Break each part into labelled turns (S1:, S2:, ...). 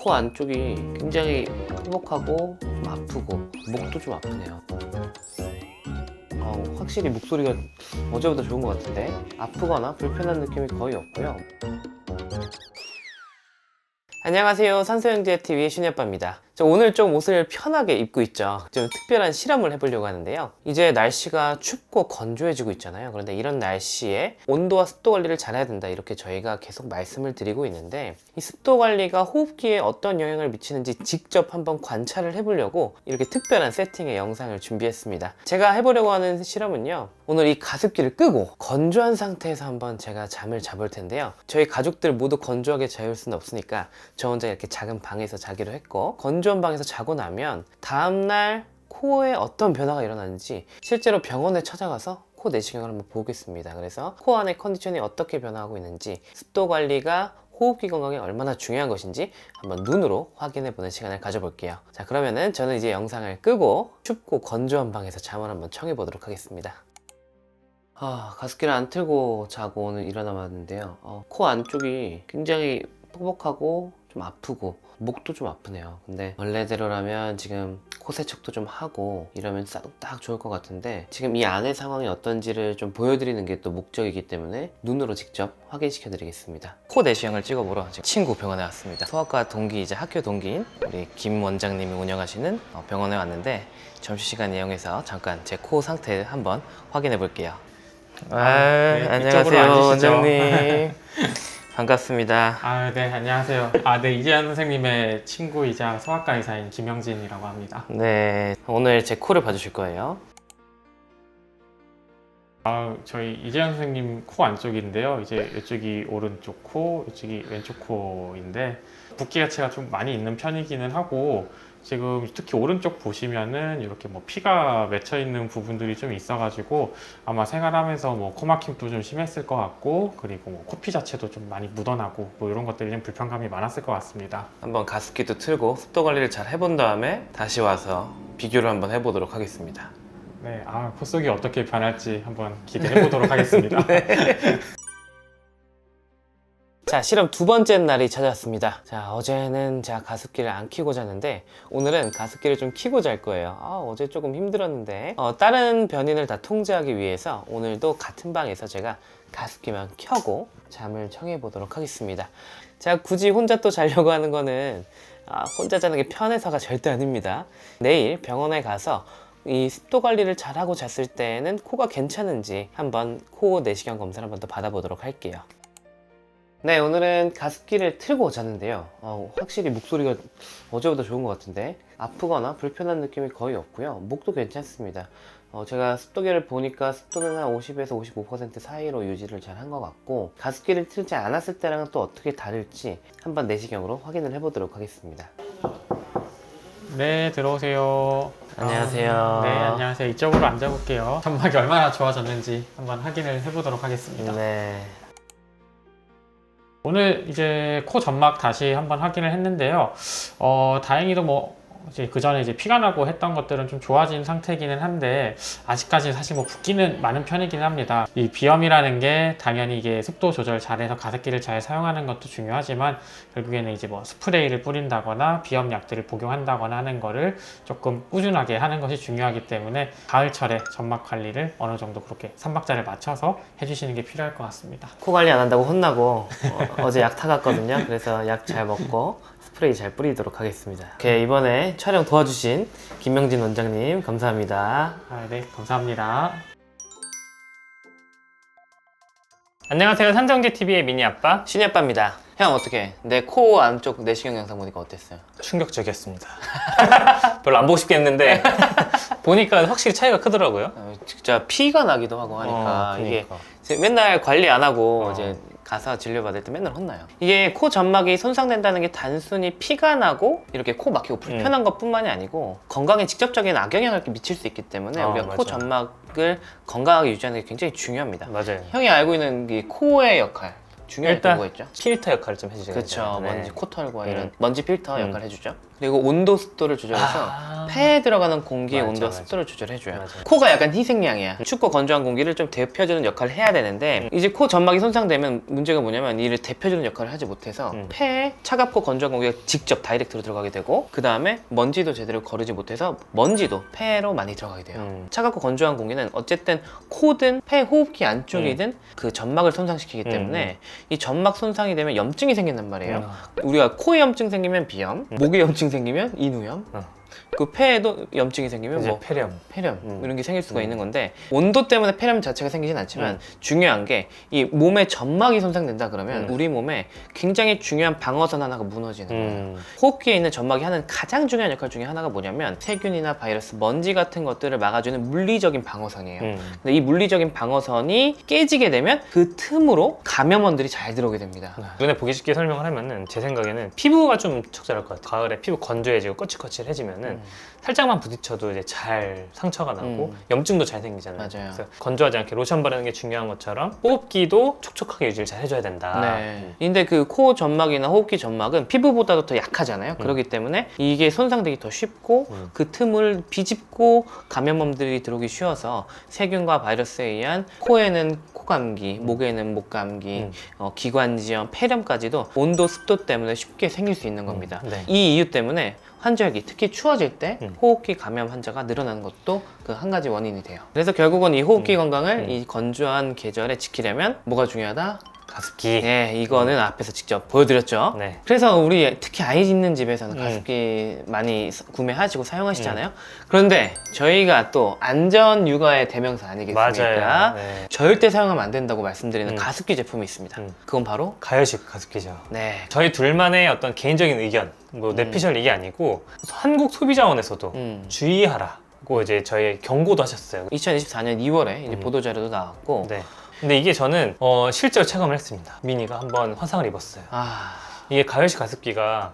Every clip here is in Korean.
S1: 코 안쪽이 굉장히 뻑뻑하고 좀 아프고 목도 좀 아프네요. 확실히 목소리가 어제보다 좋은 것 같은데 아프거나 불편한 느낌이 거의 없고요. 안녕하세요, 산소영재TV의 신혜빠입니다. 오늘 좀 옷을 편하게 입고 있죠. 좀 특별한 실험을 해보려고 하는데요. 이제 날씨가 춥고 건조해지고 있잖아요. 그런데 이런 날씨에 온도와 습도 관리를 잘해야 된다, 이렇게 저희가 계속 말씀을 드리고 있는데, 이 습도 관리가 호흡기에 어떤 영향을 미치는지 직접 한번 관찰을 해보려고 이렇게 특별한 세팅의 영상을 준비했습니다. 제가 해보려고 하는 실험은요, 오늘 이 가습기를 끄고 건조한 상태에서 한번 제가 잠을 자볼 텐데요. 저희 가족들 모두 건조하게 자울 수는 없으니까 저 혼자 이렇게 작은 방에서 자기로 했고, 건조한 방에서 자고 나면 다음날 코에 어떤 변화가 일어나는지 실제로 병원에 찾아가서 코 내시경을 한번 보겠습니다. 그래서 코 안의 컨디션이 어떻게 변화하고 있는지, 습도 관리가 호흡기 건강에 얼마나 중요한 것인지 한번 눈으로 확인해 보는 시간을 가져볼게요. 자, 그러면은 저는 이제 영상을 끄고 춥고 건조한 방에서 잠을 한번 청해 보도록 하겠습니다. 가습기를 안 틀고 자고 오늘 일어나봤는데요. 코 안쪽이 굉장히 뻑뻑하고 좀 아프고 목도 좀 아프네요. 근데 원래대로라면 지금 코 세척도 좀 하고 이러면 딱 좋을 것 같은데, 지금 이 안의 상황이 어떤지를 좀 보여드리는 게 또 목적이기 때문에 눈으로 직접 확인시켜 드리겠습니다. 코 내시경을 찍어보러 지금 친구 병원에 왔습니다. 소아과 동기, 이제 학교 동기인 우리 김 원장님이 운영하시는 병원에 왔는데, 점심시간 이용해서 잠깐 제 코 상태 한번 확인해 볼게요.
S2: 네,
S1: 안녕하세요, 원장님. 반갑습니다.
S2: 네, 안녕하세요. 네, 이재현 선생님의 친구이자 소아과 의사인 김영진이라고 합니다.
S1: 네, 오늘 제 코를 봐주실 거예요.
S2: 저희 이재현 선생님 코 안쪽인데요. 이제 이쪽이 오른쪽 코, 이쪽이 왼쪽 코인데 붓기 자체가 좀 많이 있는 편이기는 하고, 지금 특히 오른쪽 보시면은 이렇게 뭐 피가 맺혀 있는 부분들이 좀 있어가지고 아마 생활하면서 뭐 코막힘도 좀 심했을 것 같고, 그리고 뭐 코피 자체도 좀 많이 묻어나고 뭐 이런 것들이 좀 불편감이 많았을 것 같습니다.
S1: 한번 가습기도 틀고 습도 관리를 잘 해본 다음에 다시 와서 비교를 한번 해보도록 하겠습니다.
S2: 네, 코 속이 어떻게 변할지 한번 기대해 보도록 하겠습니다.
S1: 자, 실험 두 번째 날이 찾아왔습니다. 자, 어제는 제가 가습기를 안 켜고 잤는데 오늘은 가습기를 좀 켜고 잘 거예요. 어제 조금 힘들었는데 다른 변인을 다 통제하기 위해서 오늘도 같은 방에서 제가 가습기만 켜고 잠을 청해 보도록 하겠습니다. 제가 굳이 혼자 또 자려고 하는 거는 혼자 자는 게 편해서가 절대 아닙니다. 내일 병원에 가서 이 습도 관리를 잘하고 잤을 때는 코가 괜찮은지 한번 코 내시경 검사를 한번 더 받아보도록 할게요. 네, 오늘은 가습기를 틀고 잤는데요. 확실히 목소리가 어제보다 좋은 것 같은데 아프거나 불편한 느낌이 거의 없고요. 목도 괜찮습니다. 제가 습도계를 보니까 습도는 한 50에서 55% 사이로 유지를 잘 한 것 같고, 가습기를 틀지 않았을 때랑은 또 어떻게 다를지 한번 내시경으로 확인을 해보도록 하겠습니다.
S2: 네, 들어오세요.
S1: 안녕하세요.
S2: 네, 안녕하세요. 이쪽으로 앉아볼게요. 점막이 얼마나 좋아졌는지 한번 확인을 해보도록 하겠습니다.
S1: 네.
S2: 오늘 이제 코 점막 다시 한번 확인을 했는데요. 다행히도 뭐 이제 그 전에 이제 피가 나고 했던 것들은 좀 좋아진 상태이기는 한데, 아직까지 사실 뭐 붓기는 많은 편이긴 합니다. 이 비염이라는 게 당연히 이게 습도 조절 잘해서 가습기를 잘 사용하는 것도 중요하지만, 결국에는 이제 뭐 스프레이를 뿌린다거나 비염 약들을 복용한다거나 하는 거를 조금 꾸준하게 하는 것이 중요하기 때문에 가을철에 점막 관리를 어느 정도 그렇게 삼박자를 맞춰서 해주시는 게 필요할 것 같습니다.
S1: 코 관리 안 한다고 혼나고 어제 약 타갔거든요. 그래서 약 잘 먹고 스프레이 잘 뿌리도록 하겠습니다. 오케이, 이번에 촬영 도와주신 김명진 원장님 감사합니다.
S2: 네, 감사합니다.
S1: 안녕하세요, 산정재TV의 미니아빠 신혜빠입니다. 형, 어떻게 내 코 안쪽 내시경 영상 보니까 어땠어요?
S3: 충격적이었습니다. 별로 안 보고 싶겠는데 보니까 확실히 차이가 크더라고요.
S1: 진짜 피가 나기도 하고 하니까 이게
S3: 그러니까.
S1: 맨날 관리 안 하고 이제 가서 진료받을 때 맨날 혼나요. 이게 코 점막이 손상된다는 게 단순히 피가 나고 이렇게 코 막히고 불편한 것뿐만이 아니고 건강에 직접적인 악영향을 미칠 수 있기 때문에 우리가 코
S3: 맞아.
S1: 점막을 건강하게 유지하는 게 굉장히 중요합니다.
S3: 맞아요.
S1: 형이 알고 있는 이 코의 역할, 중요한
S3: 일단
S1: 도구가 있죠.
S3: 필터 역할을 좀 해주죠.
S1: 그렇죠. 먼지 코털과 이런
S3: 음.
S1: 먼지 필터 역할을 해주죠. 그리고 온도 습도를 조절해서 폐에 들어가는 공기의
S3: 맞아,
S1: 온도와
S3: 맞아.
S1: 습도를 조절해줘요.
S3: 맞아.
S1: 코가 약간 희생양이야. 춥고 건조한 공기를 좀 데펴주는 역할을 해야 되는데 이제 코 점막이 손상되면 문제가 뭐냐면 이를 데펴주는 역할을 하지 못해서 폐에 차갑고 건조한 공기가 직접 다이렉트로 들어가게 되고 그 다음에 먼지도 제대로 거르지 못해서 먼지도 폐로 많이 들어가게 돼요. 차갑고 건조한 공기는 어쨌든 코든 폐 호흡기 안쪽이든 그 점막을 손상시키기 때문에 이 점막 손상이 되면 염증이 생긴단 말이에요. 우리가 코에 염증 생기면 비염, 목에 염증 생기면 인후염, 그 폐에도 염증이 생기면
S3: 이제
S1: 뭐
S3: 폐렴.
S1: 폐렴 이런 게 생길 수가 있는 건데 온도 때문에 폐렴 자체가 생기진 않지만 중요한 게 이 몸의 점막이 손상된다 그러면 우리 몸에 굉장히 중요한 방어선 하나가 무너지는 거예요. 호흡기에 있는 점막이 하는 가장 중요한 역할 중에 하나가 뭐냐면 세균이나 바이러스, 먼지 같은 것들을 막아주는 물리적인 방어선이에요. 근데 이 물리적인 방어선이 깨지게 되면 그 틈으로 감염원들이 잘 들어오게 됩니다.
S3: 눈에 보기 쉽게 설명을 하면은 제 생각에는 피부가 좀 적절할 것 같아요. 가을에 피부 건조해지고 거칠거칠해지면은 살짝만 부딪혀도 이제 잘 상처가 나고 염증도 잘 생기잖아요.
S1: 맞아요.
S3: 그래서 건조하지 않게 로션 바르는 게 중요한 것처럼 호흡기도 촉촉하게 유지를 잘 해줘야 된다.
S1: 네. 근데 그 코 점막이나 호흡기 점막은 피부보다도 더 약하잖아요. 그렇기 때문에 이게 손상되기 더 쉽고 그 틈을 비집고 감염범들이 들어오기 쉬워서 세균과 바이러스에 의한 코에는 코감기, 목에는 목감기, 기관지염, 폐렴까지도 온도, 습도 때문에 쉽게 생길 수 있는 겁니다.
S3: 네.
S1: 이 이유 때문에 환절기, 특히 추워질 때 호흡기 감염 환자가 늘어나는 것도 그 한 가지 원인이 돼요. 그래서 결국은 이 호흡기 건강을 이 건조한 계절에 지키려면 뭐가 중요하다?
S3: 가습기.
S1: 네, 이거는 앞에서 직접 보여드렸죠.
S3: 네.
S1: 그래서 우리 특히 아이 있는 집에서는 가습기 많이 구매하시고 사용하시잖아요. 그런데 저희가 또 안전 육아의 대명사 아니겠습니까?
S3: 맞아요. 네.
S1: 절대 사용하면 안 된다고 말씀드리는 가습기 제품이 있습니다. 그건 바로
S3: 가열식 가습기죠.
S1: 네.
S3: 저희 둘만의 어떤 개인적인 의견, 뭐 내피셜 이게 아니고 한국 소비자원에서도 주의하라고 이제 저희 경고도 하셨어요.
S1: 2024년 2월에 이제 보도자료도 나왔고
S3: 네. 근데 이게 저는 실제로 체감을 했습니다. 미니가 한번 화상을 입었어요.
S1: 아,
S3: 이게 가열식 가습기가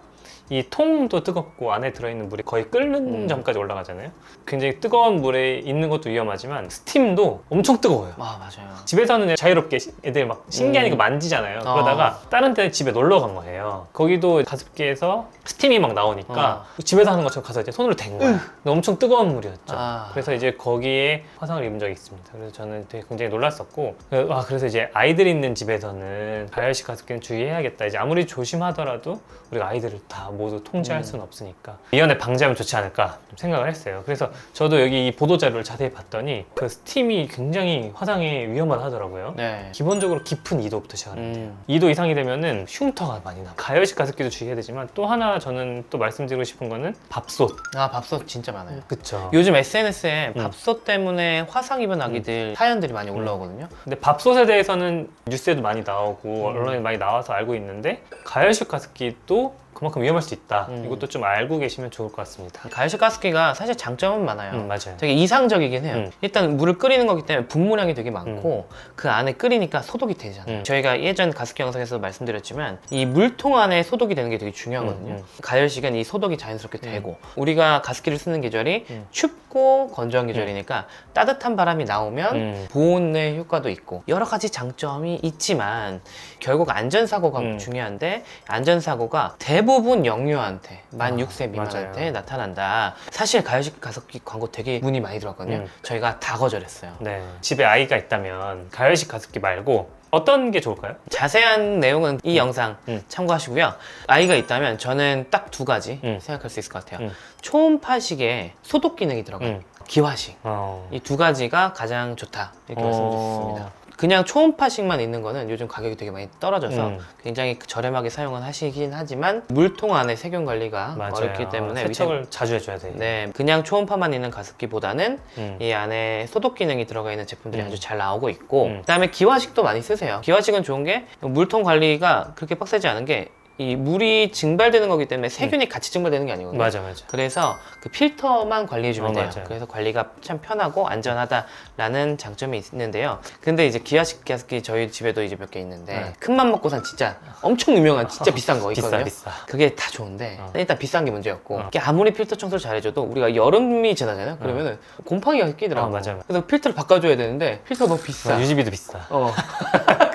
S3: 이 통도 뜨겁고 안에 들어있는 물이 거의 끓는 점까지 올라가잖아요. 굉장히 뜨거운 물에 있는 것도 위험하지만 스팀도 엄청 뜨거워요.
S1: 맞아요.
S3: 집에서는 자유롭게 애들 막 신기하니까 만지잖아요. 그러다가 다른 데 집에 놀러 간 거예요. 거기도 가습기에서 스팀이 막 나오니까 집에서 하는 것처럼 가서 이제 손으로 댄 거야. 근데 엄청 뜨거운 물이었죠. 그래서 이제 거기에 화상을 입은 적이 있습니다. 그래서 저는 되게 굉장히 놀랐었고, 그래서 이제 아이들 있는 집에서는 가열식 가습기는 주의해야겠다. 이제 아무리 조심하더라도 우리가 아이들을 다 모두 통제할 수는 없으니까 미연에 방지하면 좋지 않을까 좀 생각을 했어요. 그래서 저도 여기 이 보도자료를 자세히 봤더니 그 스팀이 굉장히 화상에 위험하다 하더라고요.
S1: 네.
S3: 기본적으로 깊은 2도부터 시작하는 거예요. 2도 이상이 되면은 흉터가 많이 나요. 가열식 가습기도 주의해야 되지만 또 하나 저는 또 말씀드리고 싶은 거는 밥솥.
S1: 밥솥 진짜 많아요.
S3: 그쵸.
S1: 요즘 SNS에 밥솥 때문에 화상 입은 아기들 사연들이 많이 올라오거든요.
S3: 근데 밥솥에 대해서는 뉴스에도 많이 나오고 언론에 많이 나와서 알고 있는데 가열식 가습기도 그만큼 위험할 수 있다. 이것도 좀 알고 계시면 좋을 것 같습니다.
S1: 가열식 가습기가 사실 장점은 많아요.
S3: 맞아요.
S1: 되게 이상적이긴 해요. 일단 물을 끓이는 거기 때문에 분무량이 되게 많고 그 안에 끓이니까 소독이 되잖아요. 저희가 예전 가습기 영상에서 말씀드렸지만 이 물통 안에 소독이 되는 게 되게 중요하거든요. 가열식은 이 소독이 자연스럽게 되고 우리가 가습기를 쓰는 계절이 춥고 건조한 계절이니까 따뜻한 바람이 나오면 보온의 효과도 있고 여러 가지 장점이 있지만 결국 안전사고가 중요한데 안전사고가 대부분 영유아한테 만 6세 미만한테
S3: 맞아요.
S1: 나타난다. 사실 가열식 가습기 광고 되게 문의 많이 들어왔거든요. 저희가 다 거절했어요.
S3: 네. 집에 아이가 있다면 가열식 가습기 말고 어떤 게 좋을까요?
S1: 자세한 내용은 이 영상 참고하시고요. 아이가 있다면 저는 딱 두 가지 생각할 수 있을 것 같아요. 초음파식에 소독 기능이 들어가요. 기화식. 이 두 가지가 가장 좋다. 이렇게 말씀드렸습니다. 그냥 초음파식만 있는 거는 요즘 가격이 되게 많이 떨어져서 굉장히 저렴하게 사용은 하시긴 하지만 물통 안에 세균 관리가
S3: 맞아요.
S1: 어렵기 때문에
S3: 세척을 자주 해줘야 돼요.
S1: 네, 그냥 초음파만 있는 가습기보다는 이 안에 소독 기능이 들어가 있는 제품들이 아주 잘 나오고 있고 그다음에 기화식도 많이 쓰세요. 기화식은 좋은 게 물통 관리가 그렇게 빡세지 않은 게 이 물이 증발되는 거기 때문에 세균이 같이 증발되는 게 아니거든요.
S3: 맞아.
S1: 그래서 그 필터만 관리해주면 돼요.
S3: 맞아요.
S1: 그래서 관리가 참 편하고 안전하다라는 장점이 있는데요. 근데 이제 기화식 가습기 저희 집에도 이제 몇 개 있는데 큰맘 먹고 산 진짜 엄청 유명한 진짜 비싼 거 있거든요.
S3: 비싸.
S1: 그게 다 좋은데 일단 비싼 게 문제였고 이게 아무리 필터 청소를 잘해줘도 우리가 여름이 지나잖아요. 그러면은 곰팡이가 끼더라고.
S3: 맞아요.
S1: 그래서 필터를 바꿔줘야 되는데 필터가 너무 비싸.
S3: 유지비도 비싸.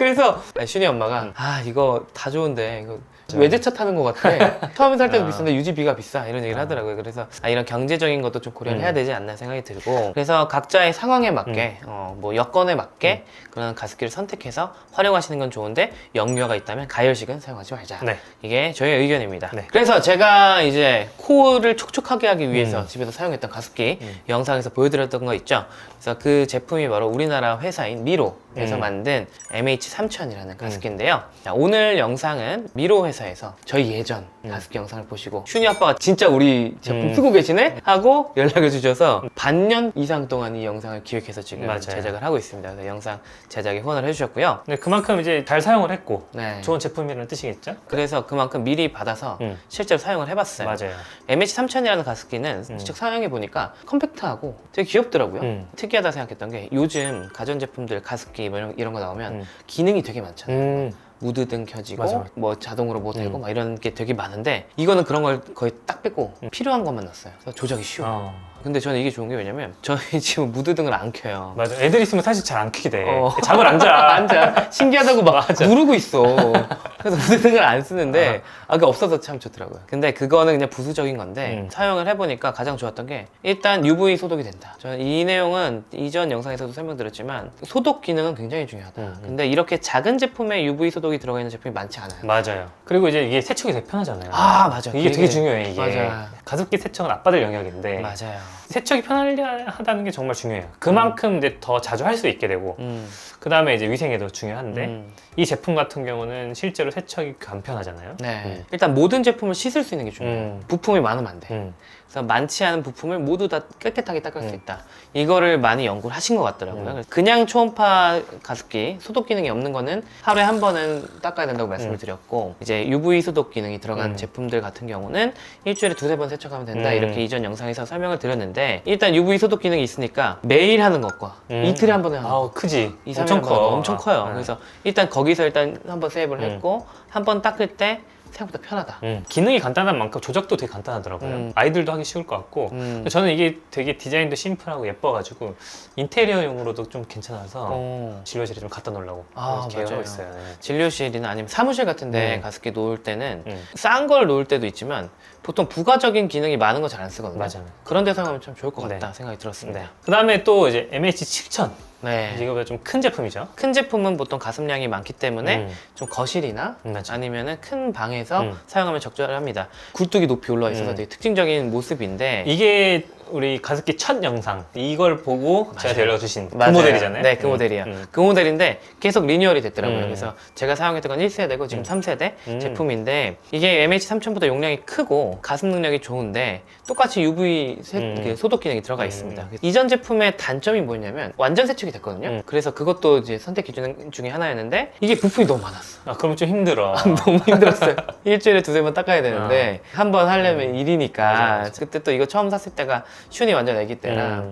S1: 그래서 슈니 엄마가 이거 다 좋은데 이거 외제차 타는 것 같아. 처음에 살 때도 비싼데 유지비가 비싸 이런 얘기를 하더라고요. 그래서 이런 경제적인 것도 좀 고려를 해야 되지 않나 생각이 들고, 그래서 각자의 상황에 맞게 뭐 여건에 맞게 그런 가습기를 선택해서 활용하시는 건 좋은데 역류가 있다면 가열식은 사용하지 말자.
S3: 네.
S1: 이게 저의 의견입니다.
S3: 네.
S1: 그래서 제가 이제 코를 촉촉하게 하기 위해서 집에서 사용했던 가습기 영상에서 보여드렸던 거 있죠. 그래서 그 제품이 바로 우리나라 회사인 미로에서 만든 MH3000이라는 가습기인데요. 자, 오늘 영상은 미로 회사에서 저희 예전 가습기 영상을 보시고 슈니 아빠가 진짜 우리 제품 쓰고 계시네? 하고 연락을 주셔서 반년 이상 동안 이 영상을 기획해서 지금
S3: 맞아요.
S1: 제작을 하고 있습니다. 그래서 영상 제작에 후원을 해주셨고요.
S3: 네, 그만큼 이제 잘 사용을 했고
S1: 네.
S3: 좋은 제품이라는 뜻이겠죠?
S1: 그래서 그만큼 미리 받아서 실제로 사용을 해봤어요.
S3: 맞아요.
S1: MH3000이라는 가습기는 직접 사용해보니까 컴팩트하고 되게 귀엽더라고요. 특이하다 생각했던 게 요즘 가전제품들 가습기 뭐 이런 거 나오면 기능이 되게 많잖아요. 무드등 켜지고
S3: 맞아.
S1: 뭐 자동으로 뭐 되고 막 이런 게 되게 많은데 이거는 그런 걸 거의 딱 빼고 필요한 것만 넣었어요. 그래서 조작이 쉬워. 근데 저는 이게 좋은 게 왜냐면 저희 집은 무드등을 안 켜요.
S3: 맞아. 애들 있으면 사실 잘 안 켜게 돼. 잠을 안 자.
S1: 앉아. 신기하다고 막 누르고 있어. 그래서 무드등을 안 쓰는데 그게 없어서 참 좋더라고요. 근데 그거는 그냥 부수적인 건데 사용을 해보니까 가장 좋았던 게 일단 UV 소독이 된다. 저는 이 내용은 이전 영상에서도 설명드렸지만 소독 기능은 굉장히 중요하다. 근데 이렇게 작은 제품에 UV 소독이 들어가 있는 제품이 많지 않아요.
S3: 맞아요. 그리고 이제 이게 세척이 되게 편하잖아요.
S1: 맞아.
S3: 이게 되게 중요해, 이게.
S1: 맞아.
S3: 가습기 세척은 아빠들 영역인데.
S1: 맞아요.
S3: 세척이 편하다는 게 정말 중요해요. 그만큼 이제 더 자주 할 수 있게 되고, 그 다음에 이제 위생에도 중요한데, 이 제품 같은 경우는 실제로 세척이 간편하잖아요.
S1: 네. 일단 모든 제품을 씻을 수 있는 게 중요해요. 부품이 많으면 안 돼. 그래서 많지 않은 부품을 모두 다 깨끗하게 닦을 수 있다. 이거를 많이 연구를 하신 것 같더라고요. 그래서 그냥 초음파 가습기 소독 기능이 없는 거는 하루에 한 번은 닦아야 된다고 말씀을 드렸고, 이제 UV 소독 기능이 들어간 제품들 같은 경우는 일주일에 2-3번 세척하면 된다. 이렇게 이전 영상에서 설명을 드렸는데, 일단 UV 소독 기능이 있으니까 매일 하는 것과 이틀에 한 번에 하는 것,
S3: 크지.
S1: 2-3일에
S3: 엄청 커.
S1: 엄청 커요. 그래서 일단 거기서 일단 한번 세이브를 했고, 한 번 닦을 때 생각보다 편하다.
S3: 기능이 간단한 만큼 조작도 되게 간단하더라고요. 아이들도 하기 쉬울 것 같고, 저는 이게 되게 디자인도 심플하고 예뻐가지고 인테리어용으로도 좀 괜찮아서 진료실에 좀 갖다 놓으려고 계획하고
S1: 맞아요.
S3: 있어요. 네.
S1: 진료실이나 아니면 사무실 같은데 가습기 놓을 때는 싼 걸 놓을 때도 있지만 보통 부가적인 기능이 많은 거 잘 안 쓰거든요.
S3: 맞아요.
S1: 그런 데 사용하면 참 좋을 것
S3: 네.
S1: 같다 생각이 들었습니다.
S3: 네. 그 다음에 또 이제 MH7000.
S1: 네.
S3: 이거보다 좀 큰 제품이죠.
S1: 큰 제품은 보통 가습량이 많기 때문에
S3: 음.
S1: 좀 거실이나
S3: 맞아.
S1: 아니면은 큰 방에서 사용하면 적절합니다. 굴뚝이 높이 올라와 있어서 되게 특징적인 모습인데
S3: 이게 우리 가습기 첫 영상 이걸 보고 제가 데려주신 그
S1: 맞아요.
S3: 모델이잖아요.
S1: 네, 그 모델이에요. 그 모델인데 계속 리뉴얼이 됐더라고요.
S3: 음.
S1: 그래서 제가 사용했던 건 1세대고 지금 3세대 제품인데, 이게 MH3000보다 용량이 크고 가습 능력이 좋은데 똑같이 UV 그 소독 기능이 들어가 있습니다. 이전 제품의 단점이 뭐냐면 완전 세척이 됐거든요. 그래서 그것도 이제 선택 기준 중에 하나였는데 이게 부품이 너무 많았어.
S3: 그러면 좀 힘들어.
S1: 너무 힘들었어요. 일주일에 2-3번 닦아야 되는데 한 번 하려면 일이니까.
S3: 맞아.
S1: 그때 또 이거 처음 샀을 때가 슌이 완전 애기 때라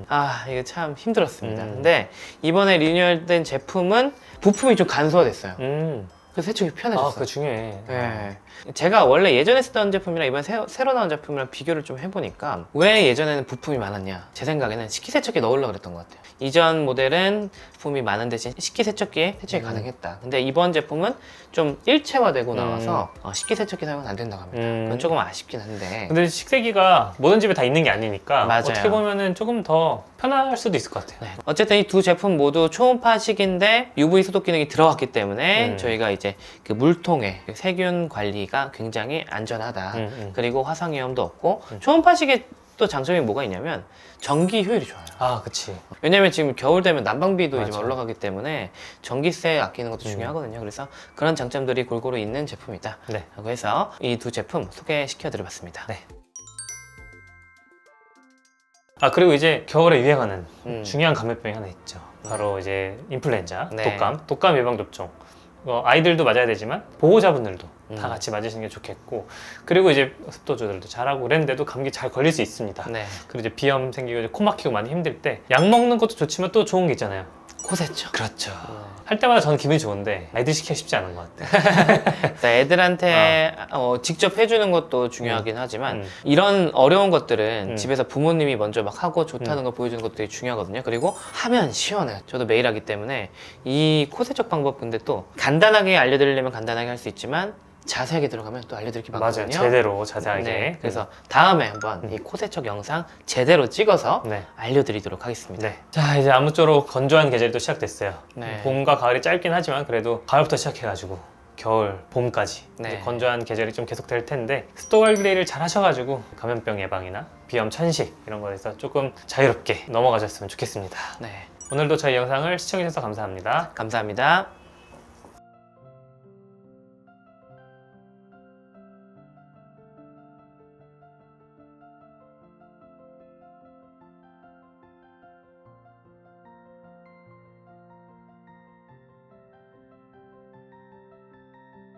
S1: 이거 참 힘들었습니다. 근데 이번에 리뉴얼된 제품은 부품이 좀 간소화됐어요. 그래서 세척이 편해졌어요.
S3: 그거 중요해.
S1: 네. 제가 원래 예전에 쓰던 제품이랑 이번 새로 나온 제품이랑 비교를 좀 해보니까 왜 예전에는 부품이 많았냐, 제 생각에는 식기세척기에 넣으려고 그랬던 것 같아요. 이전 모델은 부품이 많은 대신 식기세척기에 세척이 가능했다. 근데 이번 제품은 좀 일체화되고 나와서 식기세척기 사용은 안 된다고 합니다. 그건 조금 아쉽긴 한데.
S3: 근데 식세기가 모든 집에 다 있는 게 아니니까
S1: 맞아요.
S3: 어떻게 보면은 조금 더 편할 수도 있을 것 같아요.
S1: 네. 어쨌든 이 두 제품 모두 초음파식인데 UV 소독 기능이 들어갔기 때문에 저희가 이제 그 물통의 세균 관리가 굉장히 안전하다. 그리고 화상 위험도 없고, 초음파식의 또 장점이 뭐가 있냐면 전기 효율이 좋아요.
S3: 그치.
S1: 왜냐면 지금 겨울 되면 난방비도 이제
S3: 맞아.
S1: 올라가기 때문에 전기세 아끼는 것도 중요하거든요. 그래서 그런 장점들이 골고루 있는 제품이다.
S3: 네.
S1: 라고 해서 이 두 제품 소개시켜 드려봤습니다.
S3: 네. 그리고 이제 겨울에 유행하는 중요한 감염병이 하나 있죠. 바로 이제 인플루엔자,
S1: 네.
S3: 독감 예방 접종. 아이들도 맞아야 되지만 보호자분들도 다 같이 맞으시는 게 좋겠고, 그리고 이제 습도 조절도 잘하고 그랬는데도 감기 잘 걸릴 수 있습니다.
S1: 네.
S3: 그리고 이제 비염 생기고 이제 코 막히고 많이 힘들 때 약 먹는 것도 좋지만 또 좋은 게 있잖아요.
S1: 코세척.
S3: 그렇죠. 할 때마다 저는 기분이 좋은데 애들 시키기 쉽지 않은 것 같아요.
S1: 그러니까 애들한테 직접 해주는 것도 중요하긴 하지만 이런 어려운 것들은 집에서 부모님이 먼저 막 하고 좋다는 걸 보여주는 것도 되게 중요하거든요. 그리고 하면 시원해요. 저도 매일 하기 때문에 이 코세척 방법 근데 또 간단하게 알려드리려면 간단하게 할 수 있지만 자세하게 들어가면 또 알려드릴 게 많거든요.
S3: 맞아요. 제대로 자세하게.
S1: 네, 그래서 다음에 한번 이 코세척 영상 제대로 찍어서
S3: 네.
S1: 알려드리도록 하겠습니다.
S3: 네. 자, 이제 아무쪼록 건조한 계절이 또 시작됐어요.
S1: 네.
S3: 봄과 가을이 짧긴 하지만 그래도 가을부터 시작해가지고 겨울, 봄까지
S1: 네.
S3: 이제 건조한 계절이 좀 계속될 텐데 습도 관리를 잘 하셔가지고 감염병 예방이나 비염 천식 이런 거에서 조금 자유롭게 넘어가셨으면 좋겠습니다.
S1: 네,
S3: 오늘도 저희 영상을 시청해주셔서 감사합니다.
S1: 감사합니다.